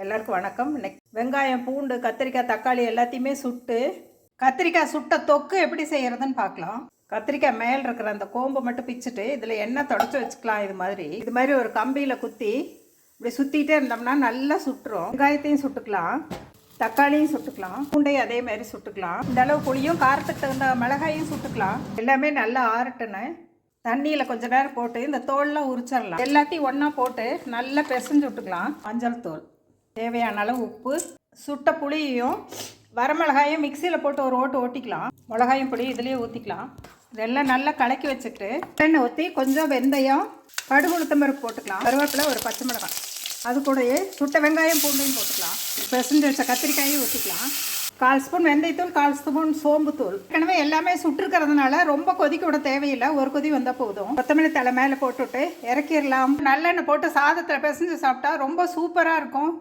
எல்லாருக்கும் வணக்கம். இன்னைக்கு வெங்காயம், பூண்டு, கத்திரிக்காய், தக்காளி எல்லாத்தையுமே சுட்டு கத்திரிக்காய் சுட்ட தொக்கு எப்படி செய்யறதுன்னு பார்க்கலாம். கத்திரிக்காய் மேல் இருக்கிற அந்த கோம்பை மட்டும் பிச்சுட்டு இதில் எண்ணெய் தொடச்சி வச்சுக்கலாம். இது மாதிரி ஒரு கம்பியில் குத்தி இப்படி சுற்றிட்டே இருந்தோம்னா நல்லா சுட்டுரும். வெங்காயத்தையும் சுட்டுக்கலாம், தக்காளியும் சுட்டுக்கலாம், பூண்டையும் அதே மாதிரி சுட்டுக்கலாம். இந்த அளவு புளியும் காரத்துக்கு தகுந்த மிளகாயும் சுட்டுக்கலாம். எல்லாமே நல்லா ஆறட்டுன்னு தண்ணியில் கொஞ்ச நேரம் போட்டு இந்த தோல்லாம் உரிச்சிடலாம். எல்லாத்தையும் ஒன்றா போட்டு நல்லா பிசைஞ்சு விட்டுக்கலாம். மஞ்சள் தூள், தேவையான அளவு உப்பு, சுட்ட புளியையும் வரமிளகாயும் மிக்சியில் போட்டு ஒரு ஓட்டு ஓட்டிக்கலாம். மிளகாயும் புளி இதுலேயே ஊற்றிக்கலாம். இதெல்லாம் நல்லா கலக்கி வச்சுட்டு எண்ணெய் ஊற்றி கொஞ்சம் வெந்தயம், கடுகு, உளுத்தம் பருப்பு போட்டுக்கலாம். கருவேப்பிலை, ஒரு பச்சை மிளகாய், அது கூடயே சுட்ட வெங்காயம் பூண்டையும் போட்டுக்கலாம். பிசைஞ்சு வச்ச கத்திரிக்காயும் ஊற்றிக்கலாம். 1/4 ஸ்பூன் வெந்தயத்தூள், 1/4 ஸ்பூன் சோம்புத்தூள். ஏற்கனவே எல்லாமே சுட்டுருக்கிறதுனால ரொம்ப கொதிக்க விட தேவையில்லை, ஒரு கொதி வந்தால் போதும். கொத்தமல்லி தலை மேலே போட்டுவிட்டு இறக்கிடலாம். நல்லெண்ணெய் போட்டு சாதத்தில் பிசைஞ்சு சாப்பிட்டா ரொம்ப சூப்பராக இருக்கும்.